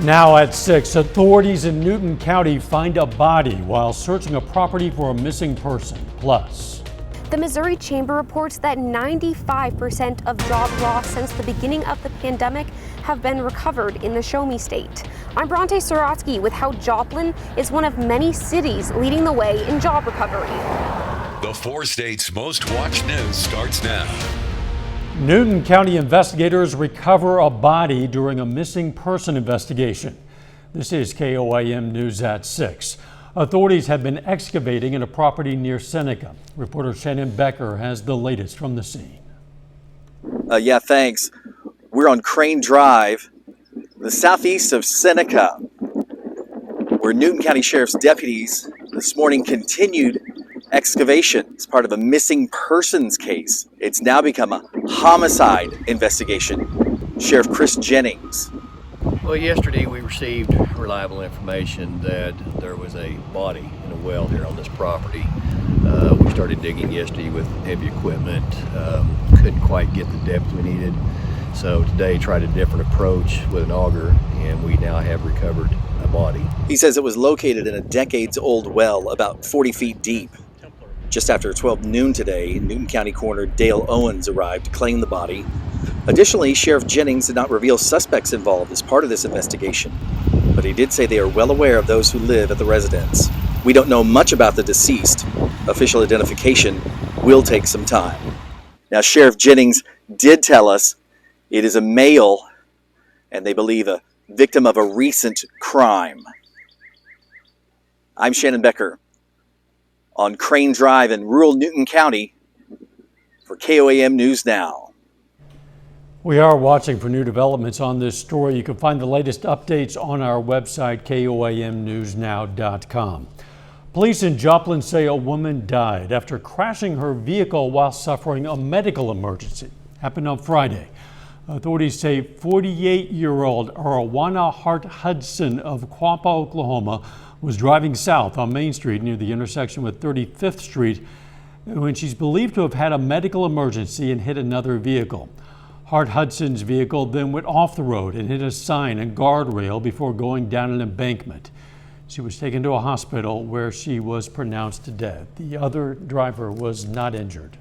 Now at 6, authorities in Newton County find a body while searching a property for a missing person. Plus, the Missouri Chamber reports that 95% of job loss since the beginning of the pandemic have been recovered in the Show Me State. I'm Bronte Sorotsky with how Joplin is one of many cities leading the way in job recovery. The 4 states' most watched news starts now. Newton County investigators recover a body during a missing person investigation. This is KOAM News at 6. Authorities have been excavating in a property near Seneca. Reporter Shannon Becker has the latest from the scene. Yeah, thanks. We're on Crane Drive, the southeast of Seneca, where Newton County Sheriff's deputies this morning continued excavation as part of a missing persons case. It's now become a homicide investigation. Sheriff Chris Jennings. Well, yesterday we received reliable information that there was a body in a well here on this property. We started digging yesterday with heavy equipment. Couldn't quite get the depth we needed. So today tried a different approach with an auger, and we now have recovered a body. He says it was located in a decades-old well about 40 feet deep. Just after 12 noon today, Newton County Coroner Dale Owens arrived to claim the body. Additionally, Sheriff Jennings did not reveal suspects involved as part of this investigation, but he did say they are well aware of those who live at the residence. We don't know much about the deceased. Official identification will take some time. Now, Sheriff Jennings did tell us it is a male, and they believe a victim of a recent crime. I'm Shannon Becker on Crane Drive in rural Newton County for KOAM News Now. We are watching for new developments on this story. You can find the latest updates on our website, KOAMnewsnow.com. Police in Joplin say a woman died after crashing her vehicle while suffering a medical emergency. Happened on Friday. Authorities say 48-year-old Arawana Hart Hudson of Quappa, Oklahoma, was driving south on Main Street near the intersection with 35th Street when she's believed to have had a medical emergency and hit another vehicle. Hart Hudson's vehicle then went off the road and hit a sign and guardrail before going down an embankment. She was taken to a hospital where she was pronounced dead. The other driver was not injured.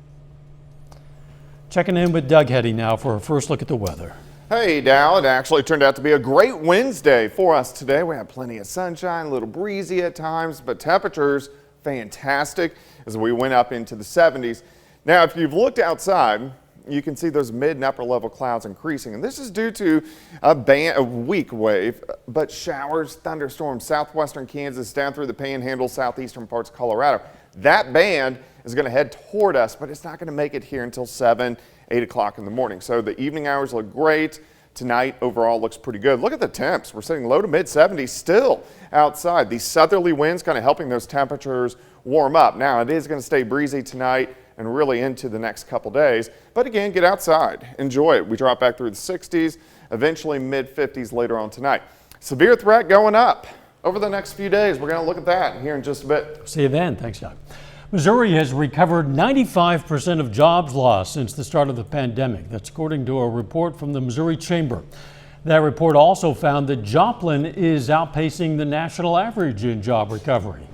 Checking in with Doug Hetty now for a first look at the weather. Hey, Dow, it actually turned out to be a great Wednesday for us today. We had plenty of sunshine, a little breezy at times, but temperatures fantastic as we went up into the 70s. Now, if you've looked outside, you can see those mid and upper level clouds increasing, and this is due to a weak wave, but showers, thunderstorms, southwestern Kansas down through the Panhandle, southeastern parts of Colorado. That band is going to head toward us, but it's not going to make it here until 7, 8 o'clock in the morning. So the evening hours look great. Tonight overall looks pretty good. Look at the temps. We're sitting low to mid 70s still outside. These southerly winds kind of helping those temperatures warm up. Now it is going to stay breezy tonight and really into the next couple days. But again, get outside, enjoy it. We drop back through the 60s, eventually mid 50s later on tonight. Severe threat going up over the next few days. We're going to look at that here in just a bit. See you then. Thanks, Doug. Missouri has recovered 95% of jobs lost since the start of the pandemic. That's according to a report from the Missouri Chamber. That report also found that Joplin is outpacing the national average in job recovery.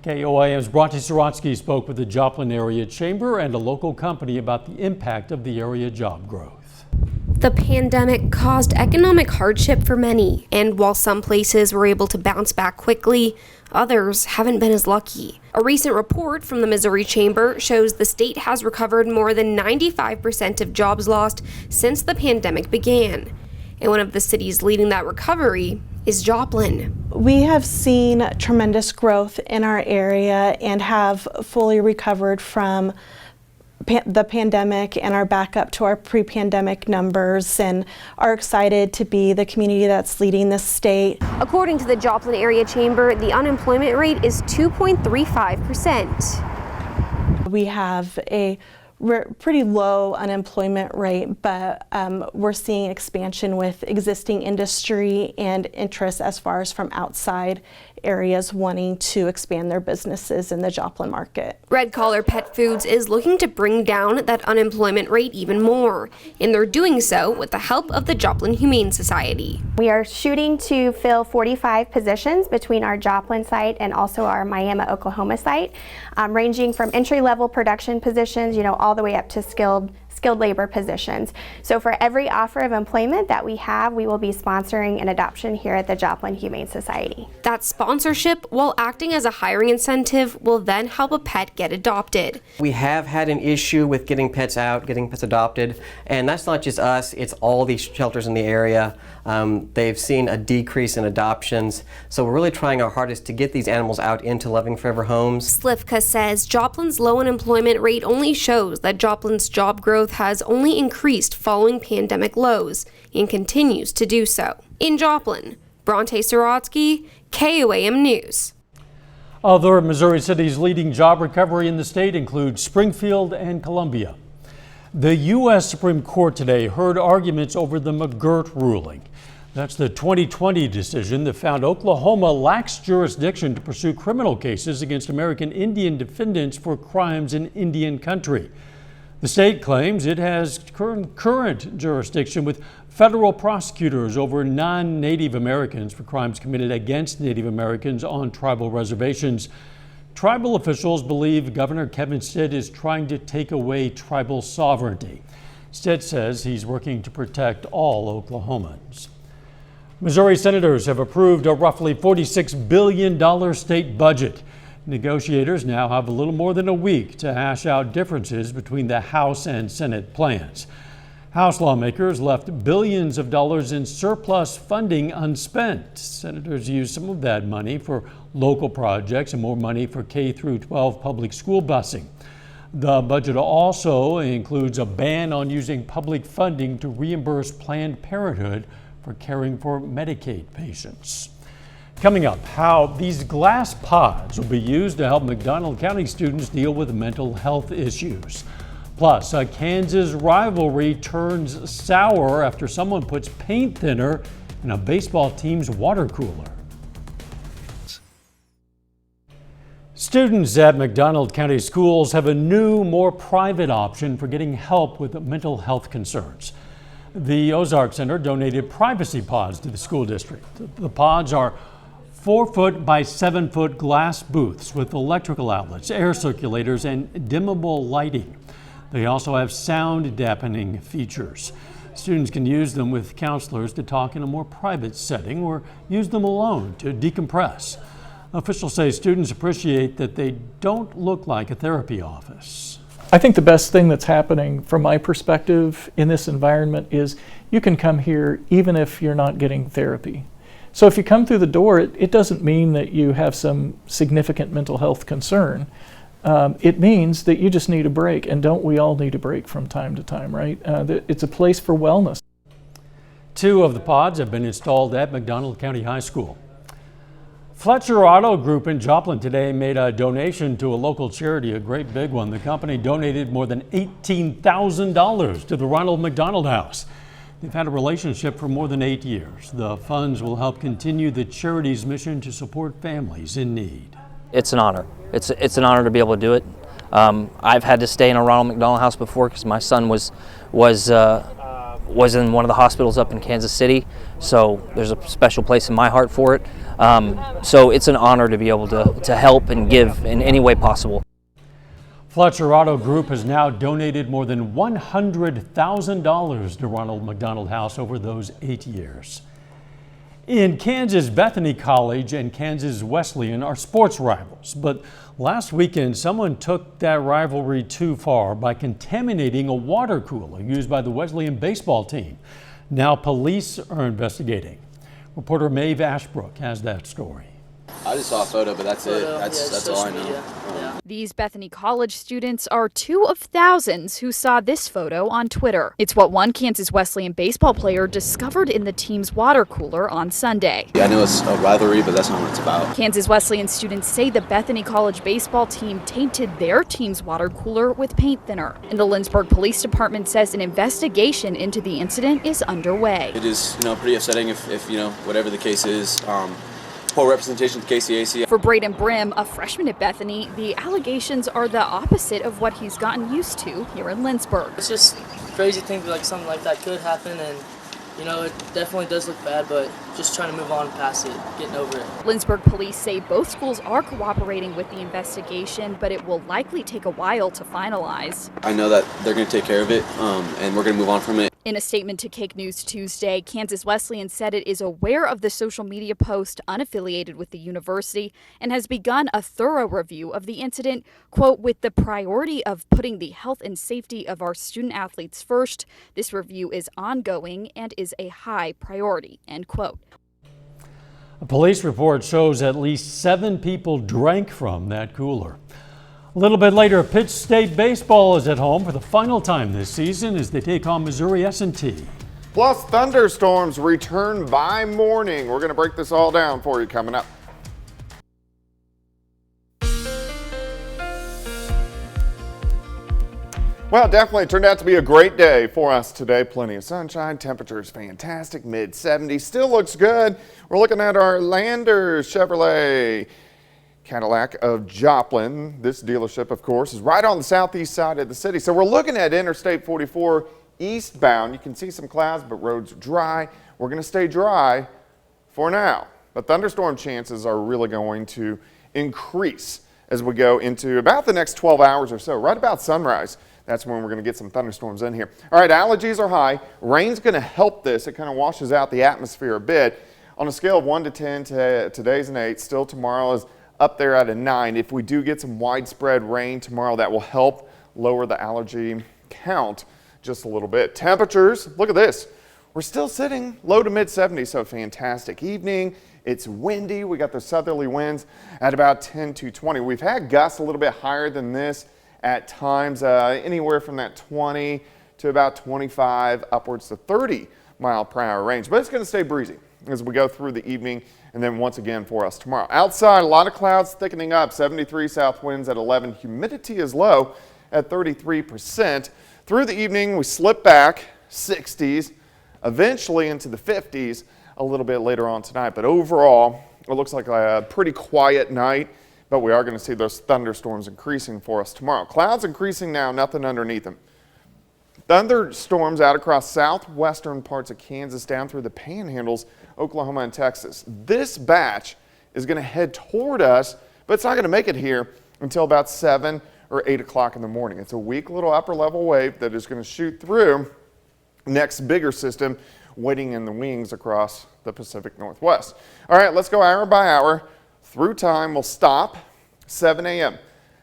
KOAM's Bronte Sorotsky spoke with the Joplin Area Chamber and a local company about the impact of the area job growth. The pandemic caused economic hardship for many, and while some places were able to bounce back quickly, others haven't been as lucky. A recent report from the Missouri Chamber shows the state has recovered more than 95% of jobs lost since the pandemic began. And one of the cities leading that recovery is Joplin. We have seen tremendous growth in our area and have fully recovered from the pandemic and are back up to our pre-pandemic numbers and are excited to be the community that's leading the state. According to the Joplin Area Chamber, the unemployment rate is 2.35%. We have a pretty low unemployment rate, but we're seeing expansion with existing industry and interest as far as from outside areas wanting to expand their businesses in the Joplin market. Red Collar Pet Foods is looking to bring down that unemployment rate even more, and they're doing so with the help of the Joplin Humane Society. We are shooting to fill 45 positions between our Joplin site and also our Miami, Oklahoma site, ranging from entry-level production positions, all the way up to skilled labor positions. So for every offer of employment that we have, we will be sponsoring an adoption here at the Joplin Humane Society. That sponsorship, while acting as a hiring incentive, will then help a pet get adopted. We have had an issue with getting pets out, getting pets adopted, and that's not just us, it's all these shelters in the area. They've seen a decrease in adoptions, so we're really trying our hardest to get these animals out into loving forever homes. Slivka says Joplin's low unemployment rate only shows that Joplin's job growth has only increased following pandemic lows and continues to do so. In Joplin, Bronte Sorotsky, KOAM News. Other Missouri cities leading job recovery in the state include Springfield and Columbia. The U.S. Supreme Court today heard arguments over the McGirt ruling. That's the 2020 decision that found Oklahoma lacks jurisdiction to pursue criminal cases against American Indian defendants for crimes in Indian country. The state claims it has current jurisdiction with federal prosecutors over non-Native Americans for crimes committed against Native Americans on tribal reservations. Tribal officials believe Governor Kevin Stitt is trying to take away tribal sovereignty. Stitt says he's working to protect all Oklahomans. Missouri senators have approved a roughly $46 billion state budget. Negotiators now have a little more than a week to hash out differences between the House and Senate plans. House lawmakers left billions of dollars in surplus funding unspent. Senators used some of that money for local projects and more money for K-12 public school busing. The budget also includes a ban on using public funding to reimburse Planned Parenthood for caring for Medicaid patients. Coming up, how these glass pods will be used to help McDonald County students deal with mental health issues. Plus, a Kansas rivalry turns sour after someone puts paint thinner in a baseball team's water cooler. Students at McDonald County schools have a new, more private option for getting help with mental health concerns. The Ozark Center donated privacy pods to the school district. The pods are 4-foot by 7-foot glass booths with electrical outlets, air circulators, and dimmable lighting. They also have sound dampening features. Students can use them with counselors to talk in a more private setting or use them alone to decompress. Officials say students appreciate that they don't look like a therapy office. I think the best thing that's happening from my perspective in this environment is you can come here even if you're not getting therapy. So if you come through the door, it doesn't mean that you have some significant mental health concern. It means that you just need a break, and don't we all need a break from time to time, right? It's a place for wellness. 2 of the pods have been installed at McDonald County High School. Fletcher Auto Group in Joplin today made a donation to a local charity, a great big one. The company donated more than $18,000 to the Ronald McDonald House. They've had a relationship for more than 8 years. The funds will help continue the charity's mission to support families in need. It's an honor. It's an honor to be able to do it. I've had to stay in a Ronald McDonald House before because my son was in one of the hospitals up in Kansas City, so there's a special place in my heart for it. So it's an honor to be able to help and give in any way possible. Fletcher Auto Group has now donated more than $100,000 to Ronald McDonald House over those 8 years. In Kansas, Bethany College and Kansas Wesleyan are sports rivals, but last weekend someone took that rivalry too far by contaminating a water cooler used by the Wesleyan baseball team. Now police are investigating. Reporter Maeve Ashbrook has that story. I just saw a photo, but that's it. That's all I know. These Bethany College students are 2 of thousands who saw this photo on Twitter. It's what one Kansas Wesleyan baseball player discovered in the team's water cooler on Sunday. Yeah, I know it's a rivalry, but that's not what it's about. Kansas Wesleyan students say the Bethany College baseball team tainted their team's water cooler with paint thinner. And the Lynchburg Police Department says an investigation into the incident is underway. It is, pretty upsetting if whatever the case is. poor representation of KCAC. For Braden Brim, a freshman at Bethany, the allegations are the opposite of what he's gotten used to here in Lynchburg. It's just crazy to think like something like that could happen, and you know, it definitely does look bad, but just trying to move on past it, getting over it. Lynchburg police say both schools are cooperating with the investigation, but it will likely take a while to finalize. I know that they're going to take care of it, and we're going to move on from it. In a statement to Cake News Tuesday, Kansas Wesleyan said it is aware of the social media post unaffiliated with the university and has begun a thorough review of the incident, quote, with the priority of putting the health and safety of our student athletes first. This review is ongoing and is a high priority, end quote. A police report shows at least 7 people drank from that cooler. A little bit later, Pitt State baseball is at home for the final time this season as they take on Missouri S&T. Plus, thunderstorms return by morning. We're going to break this all down for you coming up. Well, it definitely turned out to be a great day for us today. Plenty of sunshine, temperatures fantastic, mid-70s, still looks good. We're looking at our Landers Chevrolet Cadillac of Joplin. This dealership, of course, is right on the southeast side of the city. So we're looking at Interstate 44 eastbound. You can see some clouds, but roads are dry. We're going to stay dry for now. But thunderstorm chances are really going to increase as we go into about the next 12 hours or so, right about sunrise. That's when we're going to get some thunderstorms in here. All right, allergies are high. Rain's going to help this. It kind of washes out the atmosphere a bit. On a scale of 1 to 10, today's an 8. Still tomorrow is up there at a 9. If we do get some widespread rain tomorrow, that will help lower the allergy count just a little bit. Temperatures, look at this. We're still sitting low to mid 70s, so fantastic evening. It's windy. We got the southerly winds at about 10 to 20. We've had gusts a little bit higher than this at times, anywhere from that 20 to about 25, upwards to 30 mile per hour range. But it's going to stay breezy as we go through the evening and then once again for us tomorrow. Outside, a lot of clouds thickening up, 73 south winds at 11. Humidity is low at 33%. Through the evening, we slip back 60s, eventually into the 50s a little bit later on tonight. But overall, it looks like a pretty quiet night, but we are going to see those thunderstorms increasing for us tomorrow. Clouds increasing now, nothing underneath them. Thunderstorms out across southwestern parts of Kansas down through the panhandles, Oklahoma and Texas. This batch is going to head toward us, but it's not going to make it here until about 7 or 8 o'clock in the morning. It's a weak little upper level wave that is going to shoot through next bigger system waiting in the wings across the Pacific Northwest. All right, let's go hour by hour through time. We'll stop 7 a.m.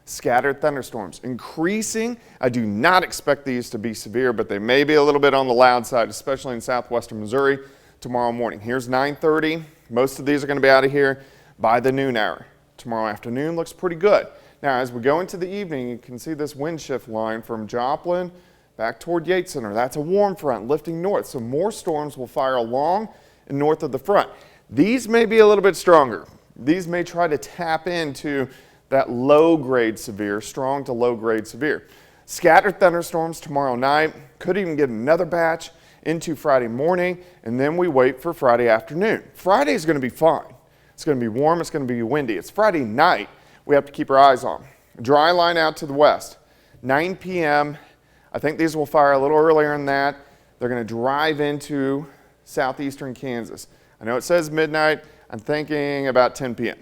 Scattered thunderstorms increasing. I do not expect these to be severe, but they may be a little bit on the loud side, especially in southwestern Missouri tomorrow morning. Here's 9:30. Most of these are going to be out of here by the noon hour. Tomorrow afternoon looks pretty good. Now, as we go into the evening, you can see this wind shift line from Joplin back toward Yates Center. That's a warm front lifting north, so more storms will fire along and north of the front. These may be a little bit stronger. These may try to tap into that low-grade severe, strong to low-grade severe. Scattered thunderstorms tomorrow night. Could even get another batch into Friday morning, and then we wait for Friday afternoon. Friday is going to be fine. It's going to be warm. It's going to be windy. It's Friday night we have to keep our eyes on. Dry line out to the west. 9 p.m. I think these will fire a little earlier than that. They're going to drive into southeastern Kansas. I know it says midnight. I'm thinking about 10 p.m.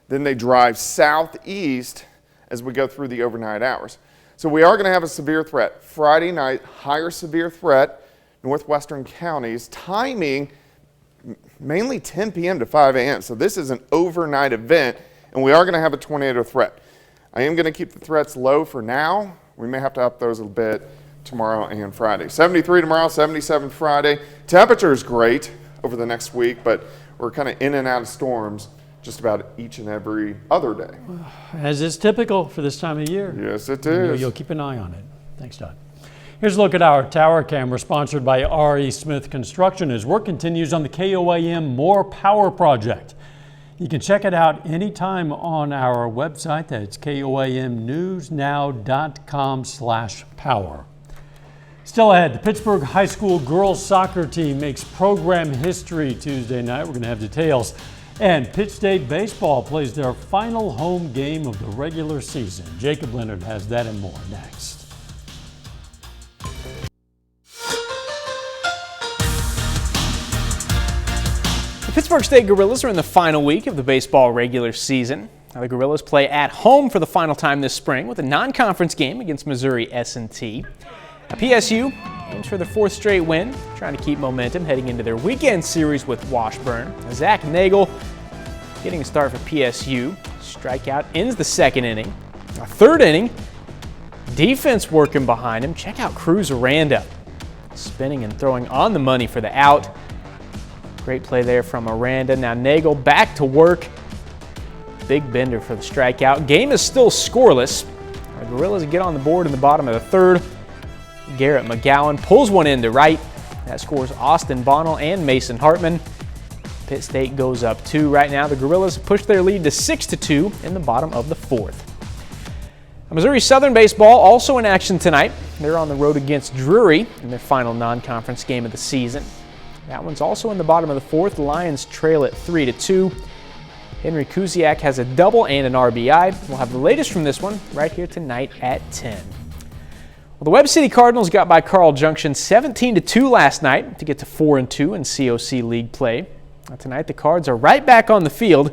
Then they drive southeast as we go through the overnight hours. So we are going to have a severe threat. Friday night, higher severe threat, northwestern counties, timing mainly 10 p.m. to 5 a.m. So this is an overnight event, and we are going to have a tornado threat. I am going to keep the threats low for now. We may have to up those a bit tomorrow and Friday. 73 tomorrow, 77 Friday. Temperature is great over the next week, but we're kind of in and out of storms just about each and every other day. As is typical for this time of year. Yes, it is. You'll keep an eye on it. Thanks, Doug. Here's a look at our tower camera sponsored by R.E. Smith Construction as work continues on the KOAM More Power Project. You can check it out anytime on our website. That's koamnewsnow.com/power. Still ahead, the Pittsburgh High School girls soccer team makes program history Tuesday night. We're going to have details. And Pitt State baseball plays their final home game of the regular season. Jacob Leonard has that and more next. The Pittsburgh State Gorillas are in the final week of the baseball regular season. Now the Gorillas play at home for the final time this spring with a non-conference game against Missouri S&T. Now PSU aims for their 4th straight win, trying to keep momentum heading into their weekend series with Washburn. Now Zach Nagel getting a start for PSU. Strikeout ends the 2nd inning. Now 3rd inning, defense working behind him. Check out Cruz Aranda spinning and throwing on the money for the out. Great play there from Aranda. Now Nagel back to work. Big bender for the strikeout. Game is still scoreless. The Gorillas get on the board in the bottom of the 3rd. Garrett McGowan pulls one in to right. That scores Austin Bonnell and Mason Hartman. Pitt State goes up 2 right now. The Gorillas push their lead to 6-2 in the bottom of the 4th. Missouri Southern baseball also in action tonight. They're on the road against Drury in their final non-conference game of the season. That one's also in the bottom of the 4th. The Lions trail at 3-2. Henry Kuziak has a double and an RBI. We'll have the latest from this one right here tonight at 10. Well, the Webb City Cardinals got by Carl Junction 17-2 last night to get to 4-2 in COC League play. Now, tonight the Cards are right back on the field,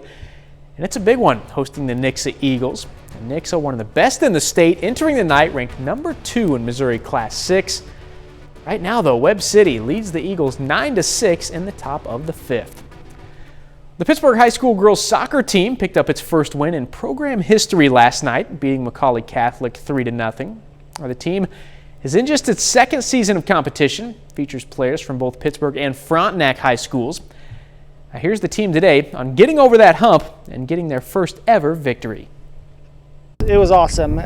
and it's a big one, hosting the NIXA Eagles. And NIXA, one of the best in the state, entering the night ranked number 2 in Missouri Class 6. Right now, though, Webb City leads the Eagles 9-6 in the top of the 5th. The Pittsburgh High School girls soccer team picked up its first win in program history last night, beating Macaulay Catholic 3-0. The team is in just its 2nd season of competition, features players from both Pittsburgh and Frontenac High Schools. Now here's the team today on getting over that hump and getting their first ever victory. It was awesome.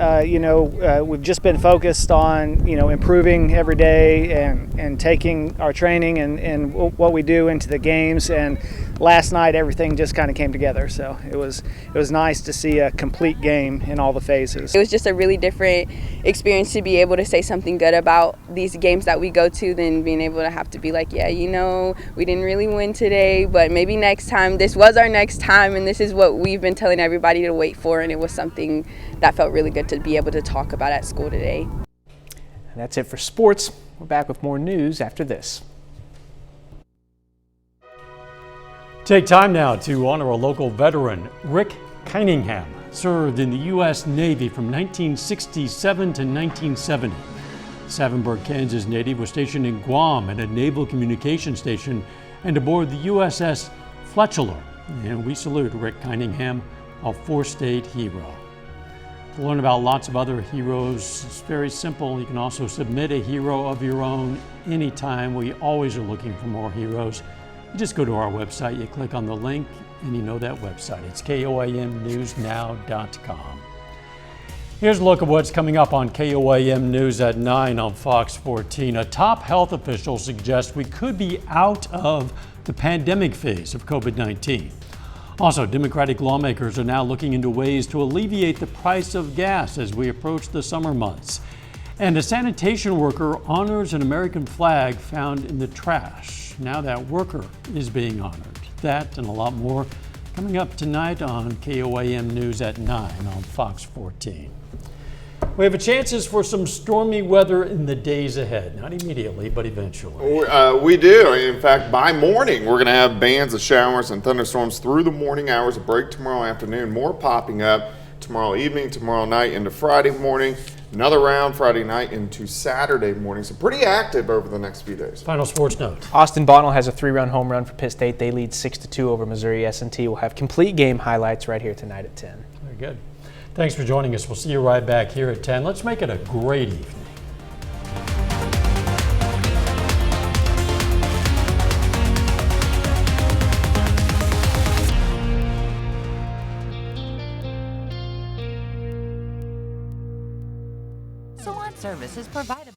We've just been focused on, improving every day and taking our training and what we do into the games. And last night, everything just kind of came together. So it was nice to see a complete game in all the phases. It was just a really different experience to be able to say something good about these games that we go to than being able to have to be like, yeah, we didn't really win today, but maybe next time. This was our next time, and this is what we've been telling everybody to wait for, and it was something that felt really good to be able to talk about at school today. And that's it for sports. We're back with more news after this. Take time now to honor a local veteran. Rick Cunningham served in the U.S. Navy from 1967 to 1970. Savonburg, Kansas native was stationed in Guam at a naval communication station and aboard the USS Fletcher. And we salute Rick Cunningham, a 4-state hero. To learn about lots of other heroes, it's very simple. You can also submit a hero of your own anytime. We always are looking for more heroes. You just go to our website, you click on the link, and you know that website. It's KOAMNewsNow.com. Here's a look at what's coming up on KOAM News at 9 on Fox 14. A top health official suggests we could be out of the pandemic phase of COVID-19. Also, Democratic lawmakers are now looking into ways to alleviate the price of gas as we approach the summer months. And a sanitation worker honors an American flag found in the trash. Now that worker is being honored. That and a lot more coming up tonight on KOAM News at 9 on Fox 14. We have chances for some stormy weather in the days ahead. Not immediately, but eventually. We do. In fact, by morning, we're going to have bands of showers and thunderstorms through the morning hours. A break tomorrow afternoon. More popping up tomorrow evening, tomorrow night into Friday morning. Another round Friday night into Saturday morning. So pretty active over the next few days. Final sports note. Austin Bonnell has a 3-run home run for Pitt State. They lead 6-2 over Missouri S&T. We'll have complete game highlights right here tonight at 10. Very good. Thanks for joining us. We'll see you right back here at 10. Let's make it a great evening. Salon service is provided